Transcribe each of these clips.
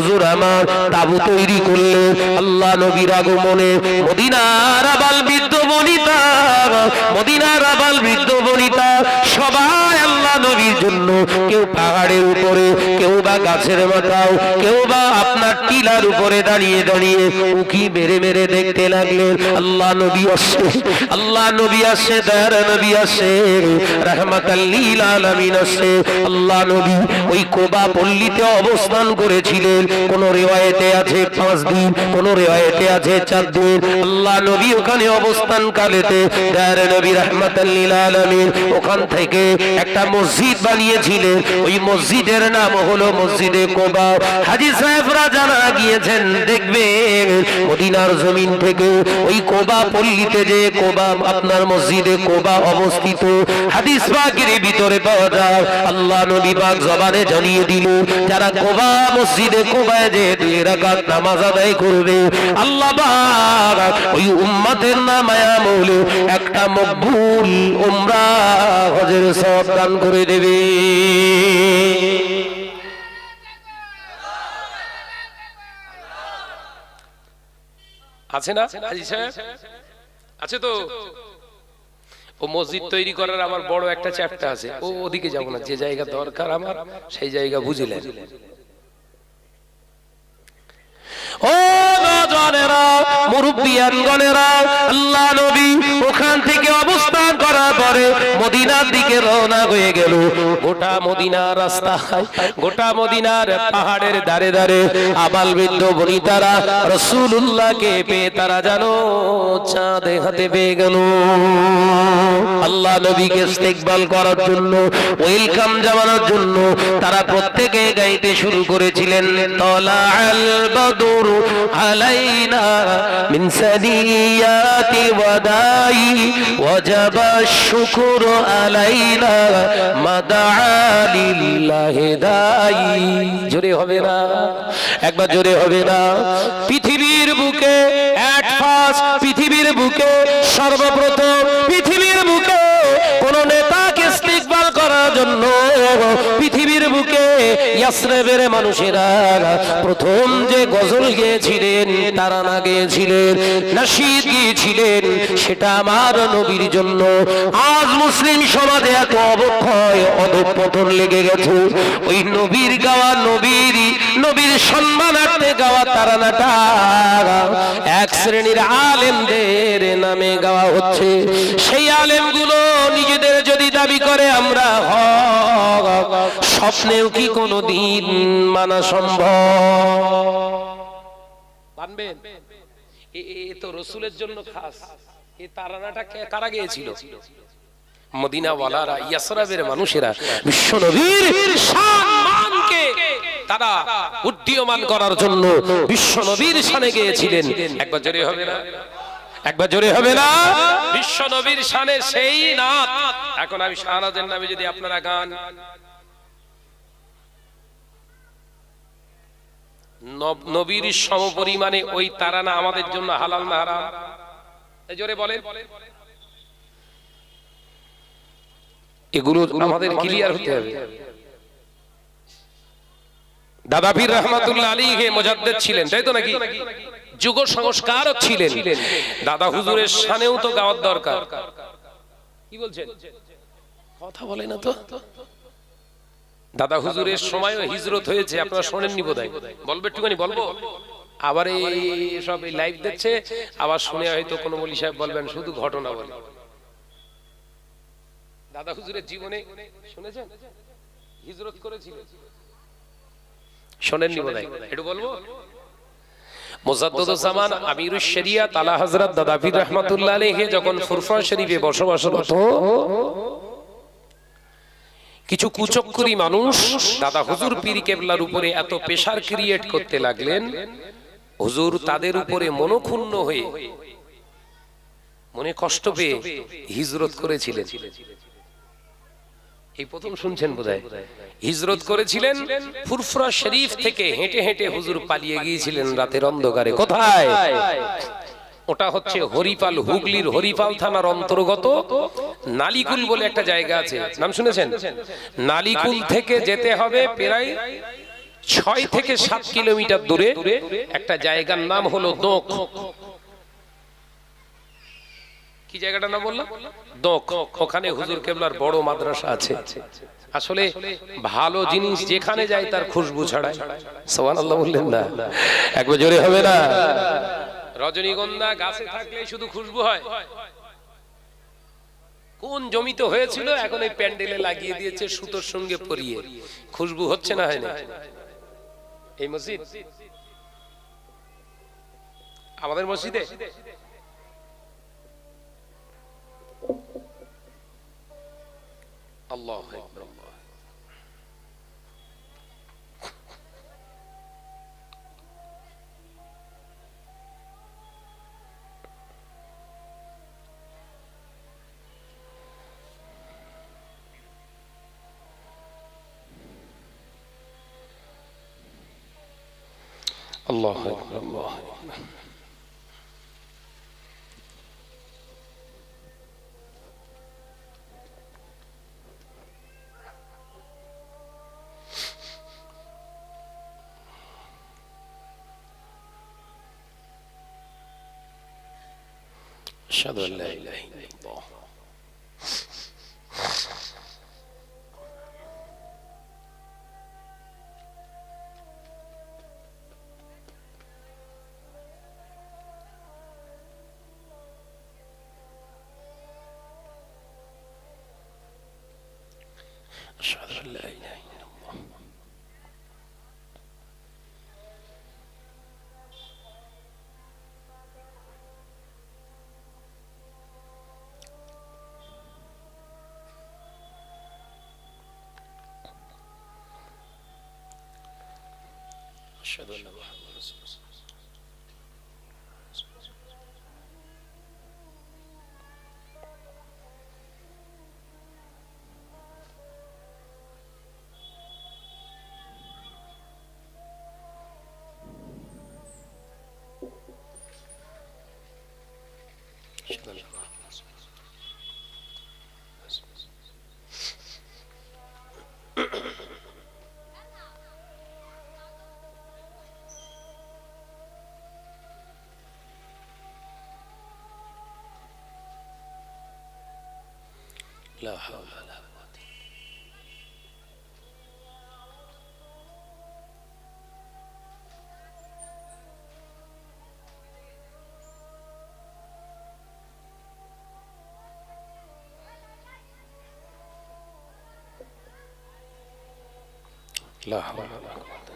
হুজুর আমার তাবু তৈরি করলেন আল্লাহ নবীর আগমনে। মদিনার আবাল বৃদ্ধ বনিতা, মদিনার আবাল বৃদ্ধ বনিতা সবাই আল্লাহ নবীর জন্য, কেউ পাহাড়ের উপরে, কেউ বা গাছের মাথাও, কেউ বা আপনার টিলার উপরে দাঁড়িয়ে দাঁড়িয়ে উকি মেরে মেরে দেখতে লাগলেন আল্লাহ নবী আসছে, আল্লাহ নবী আসছে, দয়ার নবী আসছে, রাহমাতাল লিল আলামিন আসছে। আল্লাহ নবী ওই কোবা পল্লীতে অবস্থান করেছিলেন। কোন রিওয়ায়েতে আছে 5 দিন, কোন রিওয়ায়েতে আছে 4 দিন। আল্লাহ নবী ওখানে অবস্থান কালেতে দয়ার নবী রাহমাতাল লিল আলামিন ওখান থেকে একটা মসজিদ বানিয়েছিলেন। ওই মসজিদের নাম হলো মসজিদে কোবা। হাজী সাহেবরা জানা গিয়েছেন, দেখবেন মদিনার জমিন থেকে ওই কোবা পল্লীতে যে কোবা আপনার মসজিদে কোবা অবস্থিত, হাদিস পাকের ভিতরে পাওয়া যায়। আল্লাহ নবী পাক জবানে জানিয়ে দিল, যারা কোবা মসজিদে কোবায় যে 2 রাকাত নামাজ আদায় করবে, আল্লাহ পাক ওই উম্মতের নামায় আমলে একটা মকবুল উমরা হজের সওয়াব দান করে দেবে। আছে না হাজী সাহেব? আছে তো? ও মসজিদ তৈরি করার আমার বড় একটা চ্যাপ্টার আছে, ওদিকে যাব না, যে জায়গা দরকার আমার সেই জায়গা বুঝিলেন। ও নওজওয়ানেরা, মুরব্বিয়ানগণেরা, আল্লাহ নবী ওখান থেকে অবস্থান করার পরে মদিনার দিকে রওনা হয়ে গেল। গোটা মদিনার রাস্তায়, গোটা মদিনার পাহাড়ের ধারে ধারে আবাল বৃদ্ধ বনিতারা রাসূলুল্লাহকে পেয়ে তারা জানো চাঁদে হাতে পেয়ে গেল। আল্লাহ নবীকে ইস্তেকবাল করার জন্য, ওয়েলকাম জানানোর জন্য তারা প্রত্যেকে গাইতে শুরু করেছিলেন, তালাআল বাদর আলাইনা মিন সানিয়াতি ওয়াদাই ওয়াজাবা শুকরু আলাইনা মাদআ লিল্লাহি দাই। জোরে হবে না? একবার জোরে হবে না? পৃথিবীর বুকে এট ফার্স্ট, পৃথিবীর বুকে সর্বপ্রথম, পৃথিবীর বুকে কোন নেতাকে ইস্তেকবাল করার জন্য পৃথিবীর বুকে ইয়াসরিবের মানুষেরা প্রথম যে গজল গেয়েছিলেন, তারানা গেয়েছিলেন, নাশিদ গেয়েছিলেন, সেটা আমার নবীর জন্য। আজ মুসলিম সমাজে এত অবক্ষয় অধঃপতন লেগে গেছে, ওই নবীর গাওয়া, নবীর সম্মানার্থে গাওয়া তারানাটা এক শ্রেণীর আলেমদের নামে গাওয়া হচ্ছে। সেই আলেমগুলো নিজেদের যদি দাবি করে আমরা হক, স্বপ্নেও কি কোনদিন মানা সম্ভব? মানবেন? এ তো রাসূলের জন্য খাস। এই তারানাটা কারা গেয়েছিল? মদিনাওয়ালারা, ইয়াসরিবের মানুষেরা বিশ্বনবীর সম্মানকে তারা উড্ডীয়মান করার জন্য বিশ্বনবীর শানে গেয়েছিলেন। একবার জোরে হবে না? একবার জোরে হবে না? বিশ্বনবীর শানে সেই নাত। এখন আমি শাহনাজের নামে যদি আপনারা গান, নবীর সমপরিমাণে ওই তারানা আমাদের জন্য হালাল না হারাম? এই জোরে বলেন। এগুলো আমাদের ক্লিয়ার হতে হবে। দাদা পীর রহমাতুল্লাহ আলাইহি মুজাদ্দিদ ছিলেন, তাই তো নাকি? যুগ সংস্কারক ছিলেন। দাদা হুজুরের শানেও তো গাওয়ার দরকার। কি বলছেন? কথা বলে না তো? দাদা হুজুরের সময়ও হিজরত হয়েছে, আপনারা শোনেননি বোধহয়। বলবে একটুখানি বলবো? আবার এই সব লাইভ দেখছে, আবার শুনে হয়তো কোনো মৌলী সাহেব বলবেন শুধু ঘটনা বলে। দাদা হুজুরের জীবনে শুনেছেন হিজরত করেছিলেন? শোনেননি বোধহয়, একটু বলবো? মুজাদ্দিদুজ জামান আমিরুশ শরিয়াত আলা হযরত দাদা পীর রহমাতুল্লাহ আলাইহি যখন ফুরফুরা শরীফে বসবাসরত, কিছু কুচক্করি মানুষ দাদা হুজুর পীর কেবলার উপরে এত প্রেসার ক্রিয়েট করতে লাগলেন, হুজুর তাদের উপরে মনোক্ষুণ্ণ হয়ে, মনে কষ্ট পেয়ে হিজরত করেছিলেন। এই প্রথম শুনছেন বোধহয়। হিজরত করেছিলেন ফুরফুরা শরীফ থেকে হেঁটে হেঁটে হুজুর পালিয়ে গিয়েছিলেন রাতের অন্ধকারে। কোথায়? ওটা হচ্ছে হরিপাল, হুগলির হরিপাল থানার অন্তর্গত নালিকুল বলে একটা জায়গা আছে, নাম শুনেছেন? নালিকুল থেকে যেতে হবে প্রায় 6 থেকে 7 কিলোমিটার দূরে একটা জায়গার নাম হলো দোক। কি জায়গাটার নাম বললাম? দোক। ওখানে হুজুর কেবলার বড় মাদ্রাসা আছে। আসলে ভালো জিনিস যেখানে যায় তার খুশবু ছড়ায়। সুবহানাল্লাহ বললেন না? একবার জোরে হবে না? রজনীগন্ধা গাছে থাকলে শুধু খুশবু হয়? কোন জমিতে হয়েছিল এখন এই প্যান্ডেলে লাগিয়ে দিয়েছে সুতোর সঙ্গে পরিয়ে, খুশবু হচ্ছে না? হয় না? এই মসজিদ, আমাদের মসজিদে আল্লাহু আকবার। আল্লাহু আকবার, আল্লাহু আকবার। আশহাদু আল্লা ইলাহা ইল্লাল্লাহ। أشهد أن لا إله إلا الله. أشهد أن محمدا رسول الله. لا حول ولا قوة. لا حول ولا قوة.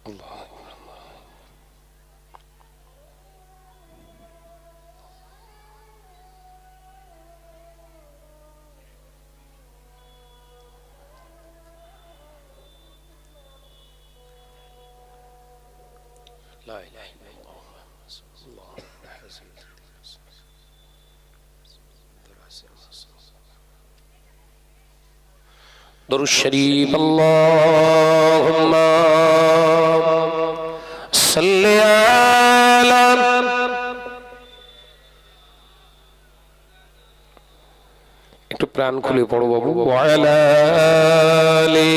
الله أكبر. لا إله إلا الله رسول الله. درود الشريف. اللهم صل على একটু প্রাণ খুলে পড়ো বাবু। ওয়ালা আলি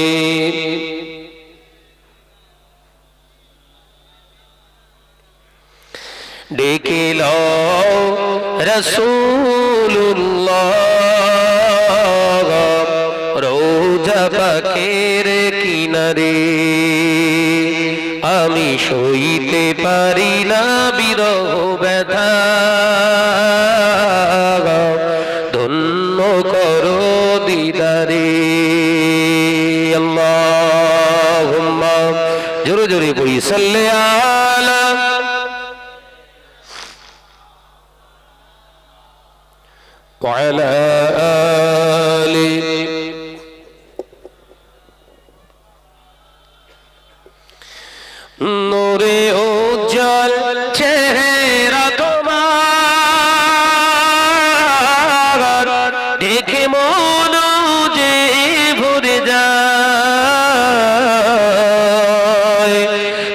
ডেকে লও রাসূলুল্লাহ রোজা পাকের কিনারে, আমি সইতে পারি না বিরহ ব্যথা, করো দিদারে। আল্লাহুম্মা, জোরে জোরে পড়ি, সাল্লি আলা ওয়া আলা আলি নূরে উজ্জ্বল চেহারা তোমার, দেখে মন যে ভরে যায়,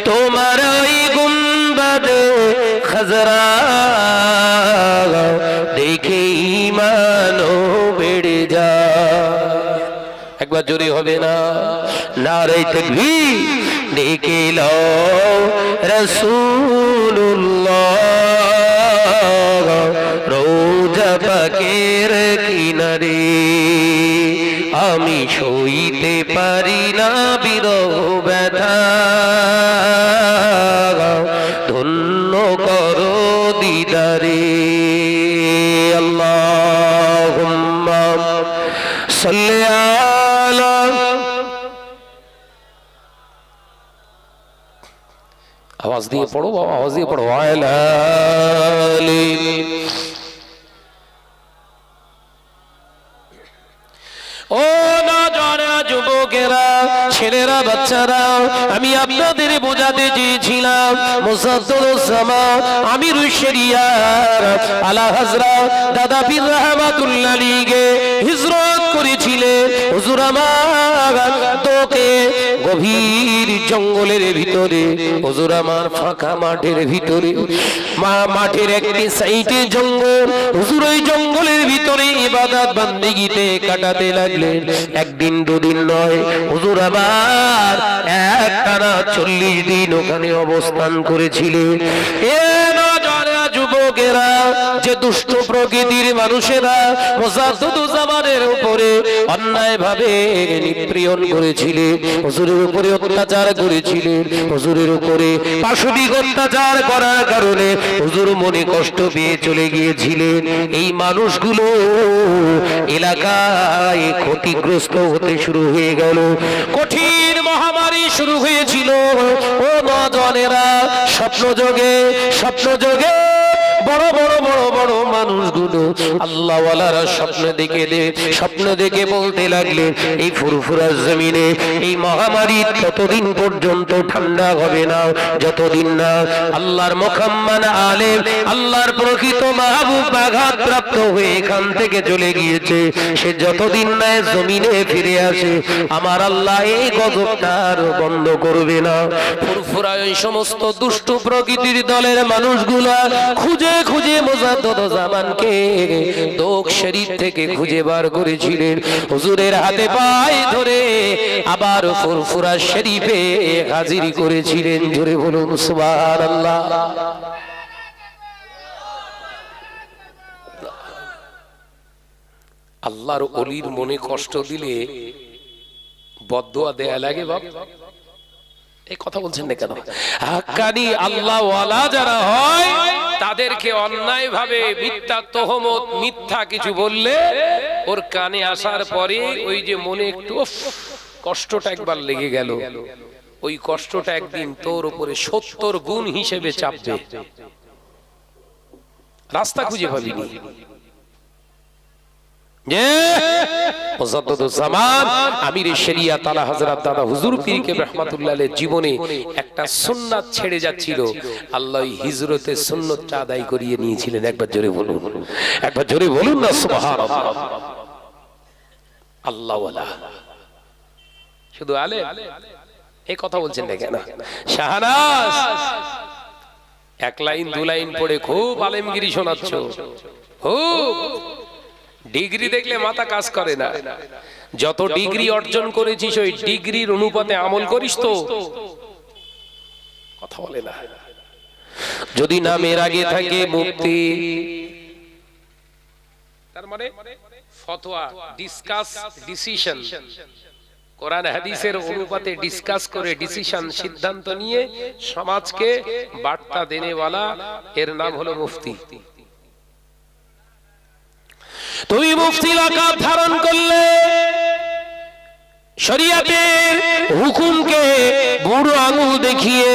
তোমার ওই গুম্বদ খজরা দেখে ঈমানও বেড়ে যায়। একবার জোরে হবে না? নারে তাকবীর। দেখে লো রাসূলুল্লাহ রোজা পাকের কিনারে, আমি সইতে পারি না বিরহ ব্যথা, ধন্য করো দিদারে। আল্লাহুম্মা সাল্লি আলা, আওয়াজ দিয়ে পড়ো বাবা, আওয়াজ দিয়ে পড়ো, আলা আলি। ও নজরা যুবকেরা, ছেলেরা, বাচ্চারা, আমি আপনাদের বোঝাতে চেয়েছিলাম মুসাদ্দুজ্জামান আমিরুশ শরিয়ার আলা হযরত দাদা পীর রাহমাতুল্লাহ আলাইহি হিজরত করেছিলেন। হুজুর আমার তোকে গভীর জঙ্গলের ভিতরে, হুজুর আমার ফাঁকা মাঠের ভিতরে, মাঠের একটি সাইডে জঙ্গল, হুজুর ওই জঙ্গলের ভিতরে ইবাদত বান্দেগিতে কাটাতে লাগলেন। একদিন দুদিন নয়, হুজুর আমার একটানা 40 দিন ওখানে অবস্থান করেছিলেন। এ নজরা যুবকেরা, যে দুষ্ট প্রকৃতির মানুষেরা মুসাদ্দুজ্জামানের উপরে অন্যায় ভাবে নিপীড়ন করেছিলেন, হুজুরের উপরে অত্যাচার করেছিলেন, হুজুরের উপরে পাশবিক অত্যাচার করার কারণে হুজুর মনে কষ্ট পেয়ে চলে গিয়েছিলেন। এই মানুষগুলো এলাকায় ক্ষতিগ্রস্ত হতে শুরু হয়ে গেল, কঠিন মহামারী শুরু হয়েছিল। ও নজনেরা, স্বপ্ন যোগে বড় বড় বড় বড় মানুষগুলো আল্লাহওয়ালারা স্বপ্ন দেখে বলতে লাগলেন, এই ফুরফুরা জমিনে এই মহামারী ততদিন পর্যন্ত ঠান্ডা হবে না যতদিন না আল্লাহর মুখাম্মান আলেম, আল্লাহর প্রকৃত মাহবুব আঘাত প্রাপ্ত হয়ে এখান থেকে চলে গিয়েছে, সে যতদিন না জমিনে ফিরে আসে আমার আল্লাহ এই গজবটা আর বন্ধ করবে না। ফুরফুরা এই সমস্ত দুষ্ট প্রকৃতির দলের মানুষগুলা খুঁজে খুঁজে মুসাদ্দুজ্জামানকে দোক শরীফ থেকে খুঁজে বার করেছিলেন, হুজুরের হাতে পায়ে ধরে আবার ফুরফুরা শরীফে হাজির করেছিলেন। জোরে বলুন সুবহানাল্লাহ। আল্লাহর ওলির মনে কষ্ট দিলে বদদুয়া দেয়া লাগে বাবা? এই কথা বলছেন না কেন? হাক্কানি আল্লাহওয়ালা যারা হয় তাদেরকে অন্যায় ভাবে মিথ্যা তহমত, মিথ্যা কিছু বললে ওর কানে আসার পরে ওই যে মনে একটু কষ্টটা একবার লেগে গেল, ওই কষ্টটা একদিন তোর উপরে 70 গুণ হিসেবে চাপবে, রাস্তা খুঁজে পাবিনি। মুসাদ্দুজ্জামান আমির শরিয়াত আলা হযরত দাদা হুজুর পীর কে রহমাতুল্লাহ আলাইহির জীবনে একটা সুন্নাত ছেড়ে যাচ্ছিল, আল্লাহ হিজরতে সুন্নাতটা আদায় করিয়ে নিয়েছিলেন। একবার জোরে বলুন, একবার জোরে বলুন না সুবহানাল্লাহ। আল্লাহওয়ালা শুধু আলেম, এই কথা বলছেন না কেন? শাহনাজ এক লাইন দু লাইন পড়ে খুব আলেমগিরি শোনাচ্ছ, খুব ডিগ্রি দেখলে মাথা কাজ করে না। যত ডিগ্রি অর্জন করেছিস ওই ডিগ্রির অনুপাতে আমল করিস তো? কথা বলে না। যদি নামের আগে থাকে মুফতি, তার মানে ফতোয়া, ডিসকাস, ডিসিশন, কোরআন হাদিসের অনুপাতে ডিসকাস করে ডিসিশন, সিদ্ধান্ত নিয়ে সমাজকে বার্তা দেনেওয়ালা, এর নাম হলো মুফতি। তুমি মুফতি লাকাব ধারণ করলে, শরিয়াতের হুকুমকে বুড়ো আঙুল দেখিয়ে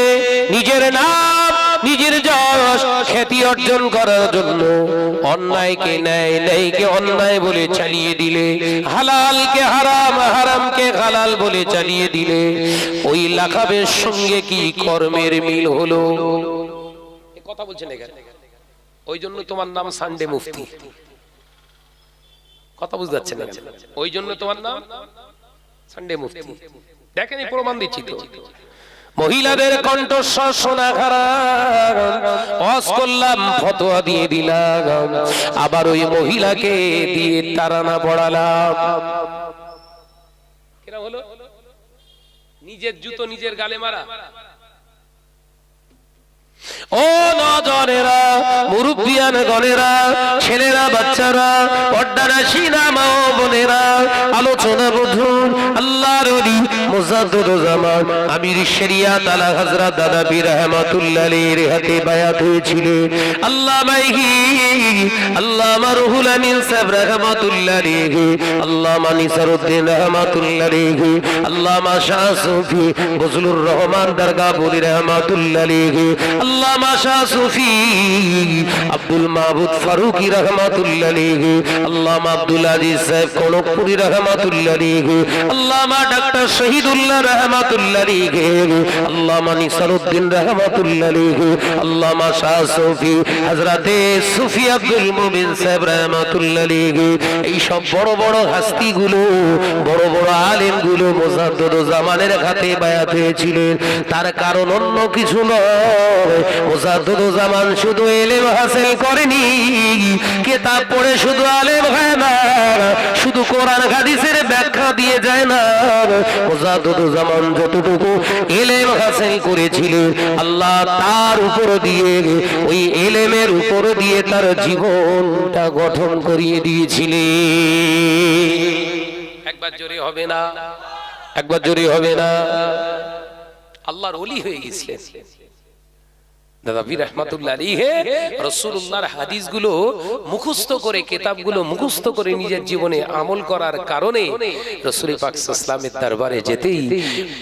নিজের নাম নিজের যশ খ্যাতি অর্জন করার জন্য অন্যায়কে ন্যায়, ন্যায়কে অন্যায় বলে চালিয়ে দিলে, হালালকে হারাম, হারামকে হালাল বলে চালিয়ে দিলে, ওই লাকাবের সঙ্গে কি কর্মের মিল হলো? কথা বলছেন এখানে। ওই জন্য তোমার নাম সানডে মুফতি। কথা বুঝতে পারছেন না? ওই জন্য তোমার নাম সানডে মুফতি। দেখেন এই প্রমাণ দিচ্ছি তো। মহিলাদের কণ্ঠস্বর শোনা খারাপ, ওয়াজ করলাম, ফতোয়া দিয়ে দিলাম, আবার ওই মহিলাকে দিয়ে তারানা পড়ালাম। কেন হলো? নিজের জুতো নিজের গালে মারা। ও নজরেরা, মুরব্বিয়ান গণেরা, ছেলেরা, বাচ্চারা, পর্দানাশী মা ও বোনেরা, আলোচনা বধুর আল্লাহর ওলি মুজাদ্দিদুজ্জামান আমির শরিয়াত আলা হযরত দাদা পীর রহমাতুল্লাহ আলাইহির হাতে বায়াত হয়েছিলেন। আল্লামাহি আল্লামা রুহুল আমিন সাহেব রহমাতুল্লাহ আলাইহি, আল্লামা নিসারউদ্দিন রহমাতুল্লাহ আলাইহি, আল্লামা শাহ সুফি বজলুর রহমান দরগাপুরি রহমাতুল্লাহ আলাইহি, আল্লামা শাহ সুফি আব্দুল মাহবুব ফারুকি রহমাতুল্লাহ আলাইহি, আল্লামা আব্দুল আজিজ সাহেব কনকপুরি রহমাতুল্লাহ আলাইহি, আল্লামা ডাক্তার শহীদুল্লাহ রহমাতুল্লাহ আলাইহি, আল্লামা নিসারউদ্দিন রহমাতুল্লাহ আলাইহি, আল্লামা শাহ সুফি হযরতে সুফি আব্দুল মুবিন সাহেব রহমাতুল্লাহ আলাইহি, এই সব বড় বড় হাস্তিগুলো, বড় বড় আলেমগুলো মুজাদ্দিদুজ্জামানের হাতে বায়াত হয়েছিলেন। তার কারণ অন্য কিছু নয়, মুজাদ্দিদুজ্জামান শুধু ইলম হাসিল করেনি, কিতাব পড়ে শুধু আলেম হয় না, শুধু কোরআন হাদিসের ব্যাখ্যা দিয়ে যায় না। মুজাদ্দিদুজ্জামান যতটুকু ইলম হাসিল করেছিলেন, আল্লাহ তার উপর দিয়ে, ওই ইলমের উপর দিয়ে তার জীবনটা গঠন করিয়ে দিয়েছিলেন। একবার জোরে হবে না? একবার জোরে হবে না? আল্লাহর ওলি হয়ে গেছিলেন দাদা পীর রহমাতুল্লাহ আলাইহি। রাসূলুল্লাহর হাদিসগুলো মুখস্থ করে, কিতাবগুলো মুখস্থ করে নিজের জীবনে আমল করার কারণে রাসূল পাক সাল্লাল্লাহু আলাইহি ওয়াসাল্লামের দরবারে যেতেই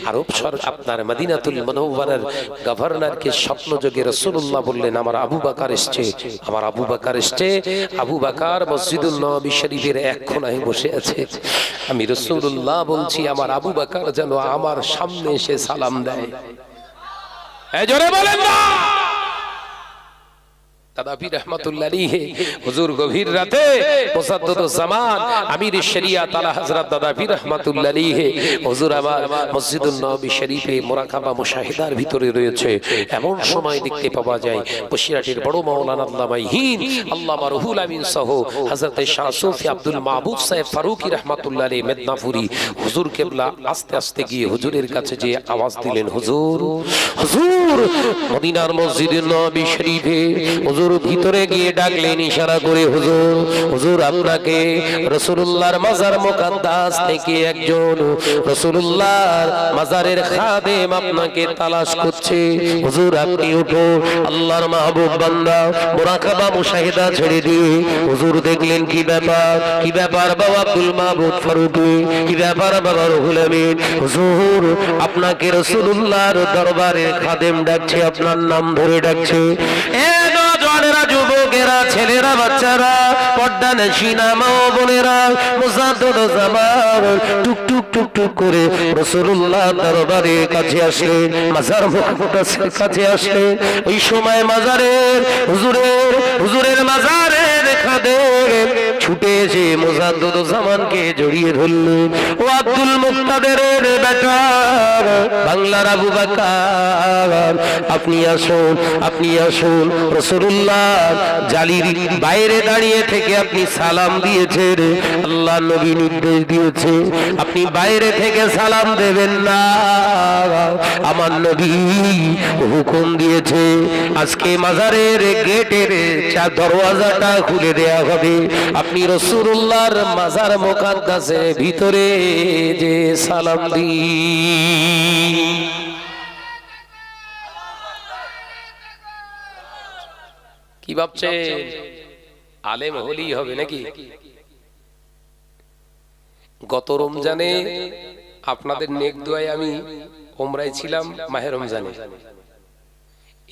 আরব আপনার মদিনাতুল মুনাওয়ারার গভর্নরকে স্বপ্ন যোগে রাসূলুল্লাহ বললেন, আমার আবু বকর এসেছে, আমার আবু বকর এসেছে। আবু বকর মসজিদুল নববী শরীফের এক কোণায় বসে আছে। আমি রাসূলুল্লাহ বলছি, আমার আবু বকর যেন আমার সামনে এসে সালাম দেয়। এই জোরে বলেন না। দাদা পীর রহমাতুল্লাহ আলাইহি হুজুর গভীর রাতে মুজাদ্দিদুজ্জামান আমির শরিয়াত আলা হযরত দাদা পীর রহমাতুল্লাহ আলাইহি হুজুর আমার মসজিদুন নববী শরীফে মুরাকাবা মুশাহিদার ভিতরে রয়েছে। এমন সময় দেখতে পাওয়া যায় বসিরহাটের বড় মাওলানা আল্লামা হিন্দ আল্লামা রুহুল আমিন সহ হযরত শাহ সুফি আব্দুল মাহবুব সাহেব ফারুকি রহমাতুল্লাহ আলাইহি মেদনাপুরি হুজুর কেবলা আস্তে আস্তে গিয়ে হুজুরের কাছে যে আওয়াজ দিলেন, হুজুর, হুজুর। মদিনার মসজিদুন নববী শরীফে হুজুর ভিতরে গিয়ে ডাকলেন ইশারা করে, হুজুর, হুজুর আপনাকে রাসূলুল্লাহর মাজার মুকদ্দাস থেকে একজন রাসূলুল্লাহর মাজারের খাদেম আপনাকে তালাশ করছে। হুজুর আপনি উঠো। আল্লাহর মাহবুব বান্দা মুরাকাবা মুশাহিদা ছেড়ে দিয়ে হুজুর দেখলেন কি ব্যাপার, কি ব্যাপার বাবা আব্দুল মাহবুব ফারুকি, কি ব্যাপার বাবা রুহুল আমিন, হুজুর আপনাকে রাসূলুল্লাহর দরবারে খাদেম ডাকছে, আপনার নাম ধরে ডাকছে। যুবকেরা, ছেলেরা, বাচ্চারা, পর্দানশী মা ও বোনেরা, মুজাদ্দিদুজ্জামান টুকটুক টুকটুক করে রাসূলুল্লাহর দরবারে কাছে আসলেন, মাজার মুকদ্দাসের কাছে আসলেন। ওই সময় মাজারের হুজুরের মাজারের খাদেম ছুটে এসে মুজাদ্দিদুজ্জামানকে জড়িয়ে ধরলেন। ও আব্দুল মুক্তাদিরের বেটা, বাংলার আবু বকর, আপনি আসুন, আপনি আসুন। রাসূলুল্লাহ জালির বাইরে দাঁড়িয়ে থেকে আপনি সালাম দিয়েছেন, আল্লাহ নবী নির্দেশ দিয়েছে আপনি বাইরে থেকে সালাম দেবেন না। আমার নবী হুকুম দিয়েছে আজকে মাজারের গেটের দরওয়াজাটা খুলে দেয়া হবে, আপনি রাসূলুল্লাহর মাজার মুকদ্দাসের ভিতরে যে সালাম দিন। কি ভাবছেন? আলেম হলেই হবে নাকি? গত রমজানে আপনাদের নেক দোয়ায় আমি ওমরায় ছিলাম, মাহে রমজানে।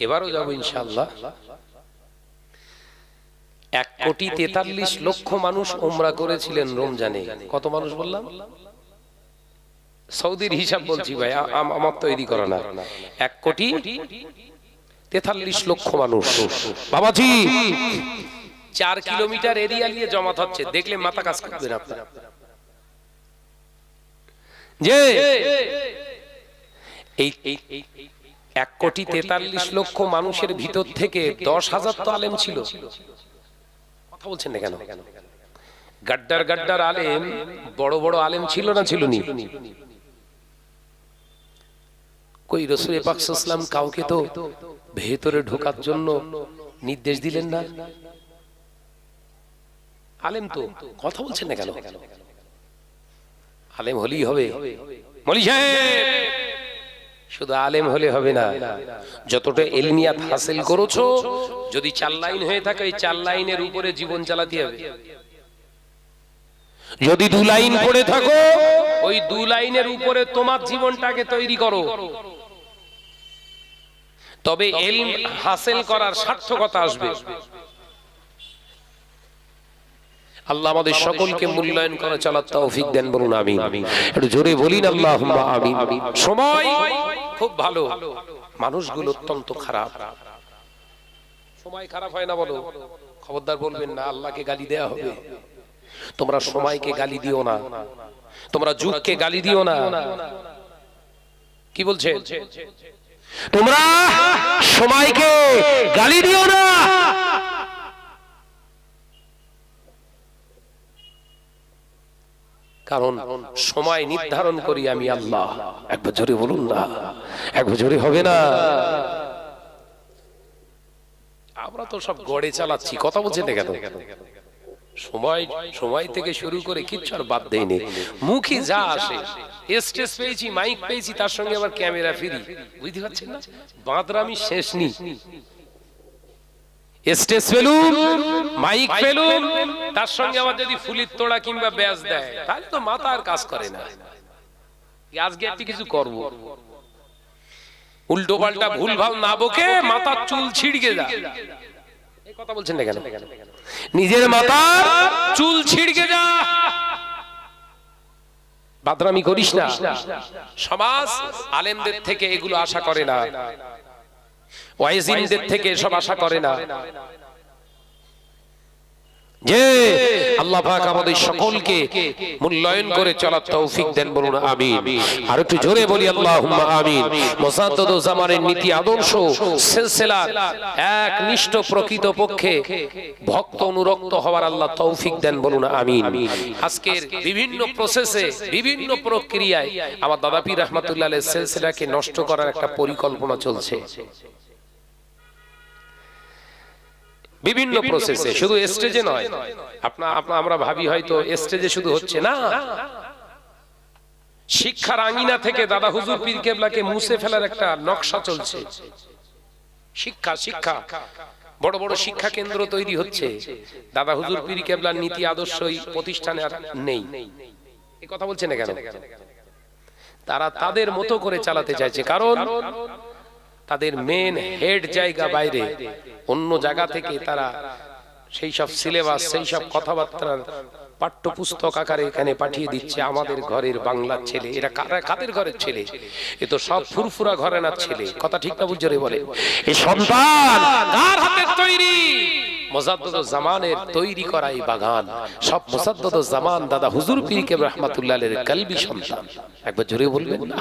এবারও যাব ইনশাআল্লাহ। 1,43,00,000 মানুষ ওমরা করেছিলেন রমজানে। কত মানুষ বললাম? সৌদির হিসাব বলছি ভাই, আমার তৈরি করা না। 1,43,00,000 মানুষ বাবাজি 4 কিলোমিটার এরিয়া নিয়ে জমাত হচ্ছে। দেখলে মাথা কাজ করবে না আপনার। যে এই 1,43,00,000 মানুষের ভিতর থেকে 10,000 তো আলেম ছিল। কথা বলছেন না কেন? গাড্ডার গাড্ডার আলেম, বড় বড় আলেম ছিল না ছিল নি? কই রাসূল পাক সাল্লাল্লাহু আলাইহি ওয়াসাল্লাম কাউকে তো ভেতরে ঢোকার জন্য নির্দেশ দিলেন না? আলেম তো। কথা বলছেন না কেন? আলেম হলেই হবে? মৌলভী সাহেব, শুধু আলেম হলে হবে না, যতটা ইলমিয়াত হাসিল করেছো যদি 4 লাইন হয়ে থাকে, এই 4 লাইনের উপরে জীবন চালাতে হবে। যদি 2 লাইন পড়ে থাকো, ওই 2 লাইনের উপরে তোমার জীবনটাকে তৈরি করো। তবে ইলম হাসিল করার সার্থকতা আসবে। আল্লাহ আমাদের সকলকে মূল্যায়ন করে চলার তৌফিক দেন, বলুন আমিন। একটু জোরে বলিন আল্লাহুম্মা আমিন। সময় খুব ভালো, মানুষগুলো অত্যন্ত খারাপ। সময় খারাপ হয় না বলো? খবরদার বলবেন না, আল্লাহকে গালি দেয়া হবে। তোমরা সময়কে গালি দিও না, তোমরা যুগকে গালি দিও না। কি বলছে? তোমরা সময়কে গালি দিও না। কারণ সময় নির্ধারণ করি আমি আল্লাহ। একবার জোরে বলুন না, একবার জোরে হবে না? আমরা তো সব গড়ে চালাচ্ছি। কথা বলছেন না কেন? সময় থেকে শুরু করে কিচ্ছু আর বাদ দেয়নি। মুখে যা আসে, স্টেজ পেয়েছি, মাইক পেয়েছি, তার সঙ্গে আবার ক্যামেরা ফ্রি। বুঝতে পারছেন না? বাঁদরামি শেষ নেই। স্টেজ পেলুম, মাইক পেলুম, তার সঙ্গে আবার যদি ফুলির তোড়া কিংবা ব্যাজ দেয়, তাহলে তো মাথা আর কাজ করে না। আজকে একটি কিছু করব, উল্টো পাল্টা ভুলভাল না বকে মাথার চুল ছিড়কে যা। এই কথা বলছেন না কেন? নিজের মাথার চুল ছিড়কে যা, বাদরামি করিস না। সমাজ আলেমদের থেকে এগুলো আশা করে না, ওয়াইজিনদের থেকে সব আশা করে না। যে আল্লাহ পাক আমাদের সকলকে মূল্যায়ন করে চলার তৌফিক দেন, বলুন আমিন। আর একটু জোরে বলি আল্লাহুম্মা আমিন। মুসাদ্দাদুজ জামানের নীতি আদর্শ সিলসিলার একনিষ্ঠ প্রকৃত পক্ষে ভক্ত অনুরক্ত হওয়ার আল্লাহ তৌফিক দেন, বলুন আমিন। আজকের বিভিন্ন প্রসেসে, বিভিন্ন প্রক্রিয়ায় আমার দাদা পীর রহমাতুল্লাহ আলাইহির সিলসিলাকে নষ্ট করার একটা পরিকল্পনা চলছে। বিভিন্ন প্রসেসে, শুধু স্টেজে নয়। আমরা ভাবি হয়তো স্টেজে শুধু হচ্ছে না, শিক্ষার আঙিনা থেকে দাদা হুজুর পীর কেবলাকে মুছে ফেলার একটা নকশা চলছে। শিক্ষা বড় বড় শিক্ষা কেন্দ্র তৈরি হচ্ছে, দাদা হুজুর পীর কেবলার নীতি আদর্শ এই প্রতিষ্ঠানে আর নেই। এই কথা বলছে না কেন? তারা তাদের মতো করে চালাতে চাইছে, কারণ তাদের মেন হেড জায়গা বাইরে, অন্য জায়গা থেকে তারা সেই সব সিলেবাস, সেই সব কথাবার্তা পাঠ্যপুস্তক আকারে এখানে পাঠিয়ে দিচ্ছে। আমাদের ঘরের বাংলার ছেলে, এরা কাদের ঘরের ছেলে? এ তো সব ফুরফুরা ঘরানার ছেলে। কথা ঠিক না বুঝে বলে? এই সন্তান কার হাতের তৈরি? মুসাদ্দাদুজ জামানের তৈরি করা এই বাগান, সব মুসাদ্দাদুজ জামান দাদা হুজুর পীর কেবলা রাহমাতুল্লাহ আলাইহির কলবি সন্তান। একবার জোরে বলবেন না?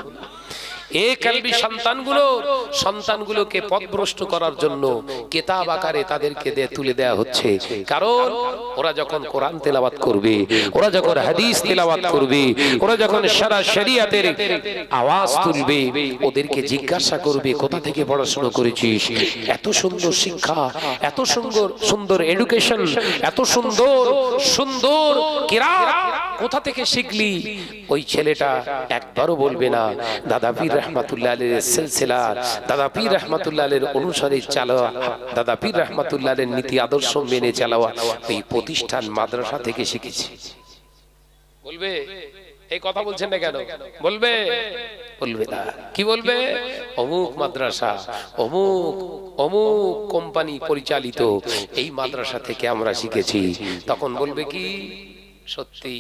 এই কলবি সন্তানগুলোকে পথভ্রষ্ট করার জন্য কিতাব আকারে তাদেরকে তুলে দেয়া হচ্ছে। কারণ ওরা যখন কোরআন তেলাওয়াত করবে, ওরা যখন হাদিস তেলাওয়াত করবে, ওরা যখন সারা শরীয়তের আওয়াজ তুলবে, ওদেরকে জিজ্ঞাসা করবে কোথা থেকে পড়াশোনা করেছিস? এত সুন্দর শিক্ষা, এত সুন্দর এডুকেশন, এত সুন্দর কিরাত কোথা থেকে শিখলি? ওই ছেলেটা একবারও বলবে না দাদা পীর রহমাতুল্লাহ আলাইহির সিলসিলা, দাদা পীর রহমাতুল্লাহ আলাইহির অনুসারী চালাওয়া, দাদা পীর রহমাতুল্লাহ আলাইহির নীতি আদর্শ মেনে চালাওয়া এই প্রতিষ্ঠান মাদ্রাসা থেকে শিখেছি। বলবে? এই কথা বলছেন না কেন? বলবে? বলবে না। কি বলবে? অমুক মাদ্রাসা, অমুক অমুক কোম্পানি পরিচালিত এই মাদ্রাসা থেকে আমরা শিখেছি। তখন বলবে কি সত্যি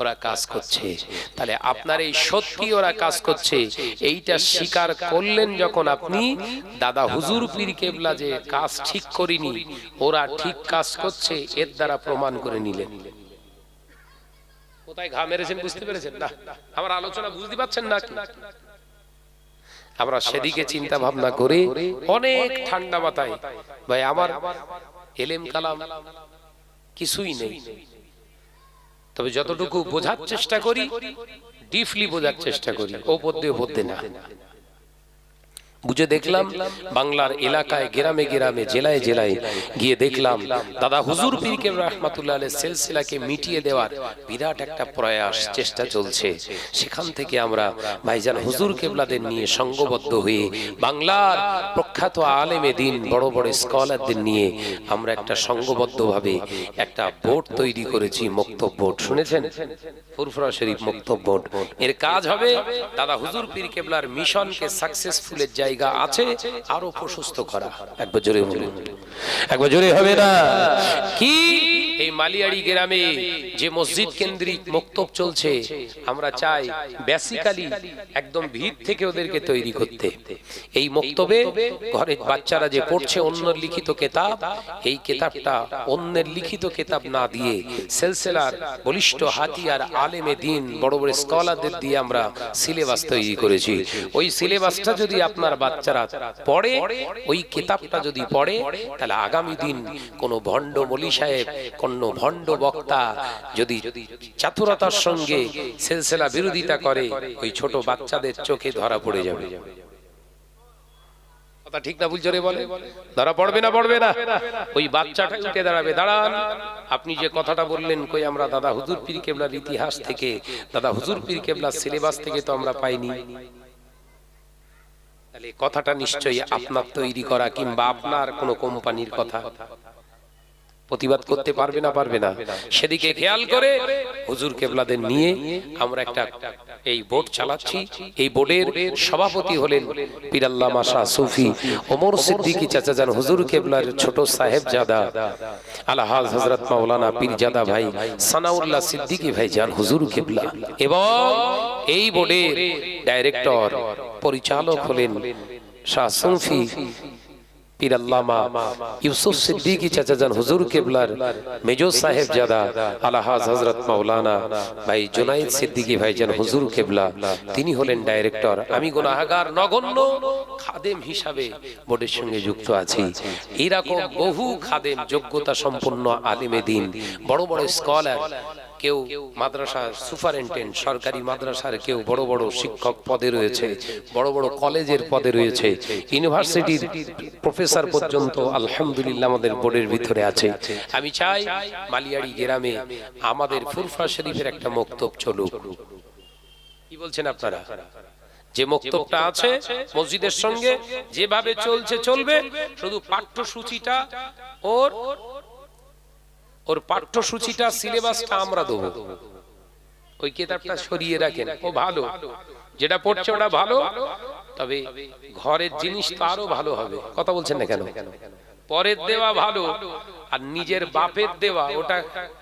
ওরা কাজ করছে। তাহলে আপনার এই সত্যি ওরা কাজ করছে এইটা স্বীকার করলেন যখন আপনি, দাদা হুজুর পীর কেবলা যে কাজ ঠিক করিনি, ওরা ঠিক কাজ করছে এর দ্বারা প্রমাণ করে নিলেন। কোথায় ঘা মেরেছেন বুঝতে পেরেছেন? না, আমার আলোচনা বুঝতে পারছেন না? আমরা সেদিকে চিন্তা ভাবনা করে অনেক ঠান্ডা মাথায়, ভাই আমার এলেম কালাম কিছুই নেই, তবে যতটুকু বোঝার চেষ্টা করি ডিপলি বোঝার চেষ্টা করি, ও পদ্মে পদ্মে না বুঝে দেখলাম। বাংলার এলাকায় গ্রামে গ্রামে জেলায় জেলায় গিয়ে দেখলাম দাদা হুজুর পীর কেবলা রাহমাতুল্লাহ আলাইহির সিলসিলাকে মিটিয়ে দেওয়ার বিরাট একটা প্রয়াস চেষ্টা চলছে। সেখান থেকে আমরা ভাইজান হুজুর কেবলাদের নিয়ে সংঘবদ্ধ হয়ে বাংলার প্রখ্যাত আলেমে দিন বড় বড় স্কলারদের নিয়ে আমরা একটা সংঘবদ্ধভাবে একটা বোর্ড তৈরি করেছি, মক্তব বোর্ড। শুনেছেন? ফুরফুরা শরীফ মক্তব বোর্ড। এর কাজ হবে দাদা হুজুর পীর কেবলার মিশনকে সাকসেসফুলের জায়গা আছে আরো প্রশস্ত করা। একবার জোরে বলুন, একবার জোরে হবে না কি? এই মালিয়াড়ি গ্রামে যে মসজিদ কেন্দ্রিক মক্তব চলছে, আমরা চাই বেসিক্যালি একদম ভিত থেকে ওদেরকে তৈরি করতে। এই মক্তবে ঘরের বাচ্চারা যে পড়ছে অন্যের লিখিত কিতাব, এই কিতাবটা অন্যের লিখিত কিতাব না দিয়ে সিলসিলার বলিষ্ঠ হাতিয়ার আলেমে দিন বড় বড় স্কলারদের দিয়ে আমরা সিলেবাস তৈরি করেছি। ওই সিলেবাসটা যদি আপনার বাচ্চারা পড়ে, ওই কিতাবটা যদি পড়ে, তাহলে আগামী দিন কোন ভণ্ড মলি সাহেব, কোন ভণ্ড বক্তা যদি চাতুরতার সঙ্গে সিলসিলা বিরোধিতা করে, ওই ছোট বাচ্চাদের চোখে ধরা পড়ে যাবে। কথা ঠিক না ভুল জোরে বলে? ধরা পড়বে না? পড়বে না? ওই বাচ্চাটা উঠে দাঁড়াবে, দাঁড়ান আপনি যে কথাটা বললেন, কই আমরা দাদা হুজুর পীর কেবলার ইতিহাস থেকে, দাদা হুজুর পীর কেবলার সিলেবাস থেকে তো আমরা পাইনি। তাহলে কথাটা নিশ্চয়ই আপনার তৈরি করা কিংবা আপনার কোন কোম্পানির কথা। প্রতিবাদ করতে পারবে না? পারবে না? সেদিকে খেয়াল করে হুজুর কেবলাদের নিয়ে আমরা একটা এই বোর্ড চালাচ্ছি। এই বোর্ডের সভাপতি হলেন পীর আল্লামা শাহ সুফি ওমর সিদ্দিকী চাচাজান হুজুর কেবলার ছোট সাহেবজাদা আলহাজ হযরত মাওলানা পীরজাদা ভাই সানাউল্লাহ সিদ্দিকী ভাইজান হুজুর কেবলা, এবং এই বোর্ডের ডাইরেক্টর পরিচালক হলেন শাহ সুফি পীর আল্লামা ইউসুফ সিদ্দিকী চাচাজান হুজুর কেবলার মেজো সাহেবজাদা আলহাজ হযরত মাওলানা ভাই জুনায়েদ সিদ্দিকী ভাইজান হুজুর কেবলা, তিনি হলেন ডাইরেক্টর। আমি গুনাহগার নগণ্য খাদেম হিসাবে বোর্ডের সঙ্গে যুক্ত আছি। এরকম বহু খাদেম, যোগ্যতা সম্পন্ন আলেমে দিন, বড় বড় স্কলার, কেউ মাদ্রাসার সুপারিনটেন্ডেন্ট, সরকারি মাদ্রাসার কেউ বড় বড় শিক্ষক পদে রয়েছে, বড় বড় কলেজের পদে রয়েছে, ইউনিভার্সিটির প্রফেসর পর্যন্ত আলহামদুলিল্লাহ আমাদের বোর্ডের ভিতরে আছে। আমি চাই মালিয়াড়ি গ্রামে আমাদের ফুরফুরা শরীফের একটা মক্তব চলুক। কি বলছেন আপনারা? যে মক্তবটা আছে মসজিদের সঙ্গে যেভাবে চলছে চলবে, শুধু পাঠ্যসূচিটা ওর পাঠ্যসূচিটা সিলেবাসটা আমরা দেবো। ওই কিতাবটা সরিয়ে রাখেন, ও ভালো, যেটা পড়ছে ওটা ভালো, তবে ঘরের জিনিস তো আরো ভালো হবে। কথা বলছেন না কেন? পরের দেওয়া ভালো আর নিজের বাপের দেওয়া ওটা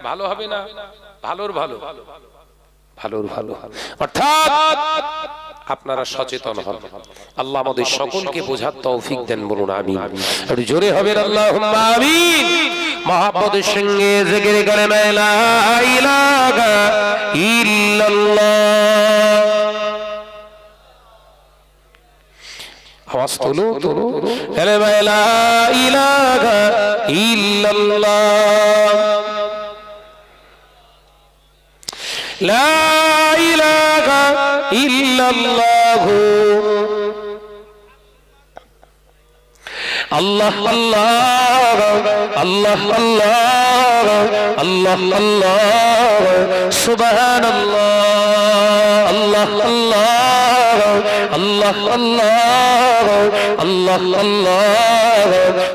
ভালো হবে না? ভালোর ভালো, ভালোর ভালো। অর্থাৎ আপনারা সচেতন হন। আল্লাহ আমাদের সকলকে বোঝার তৌফিক দেন, বলুন আমিন। একটু জোরে হবেন আল্লাহুম্মা আমিন। মহব্বতের সঙ্গে জিকির করেন লা ইলাহা ইল্লাল্লাহ। আওয়াজ তোলো তোলো, লা ইলাহা ইল্লাল্লাহ, লা ইলাহা ইল্লাল্লাহ, আল্লাহ আল্লাহ আল্লাহ আল্লাহ আল্লাহ আল্লাহ সুবহানাল্লাহ, আল্লাহ আল্লাহ আল্লাহ আল্লাহ আল্লাহ আল্লাহ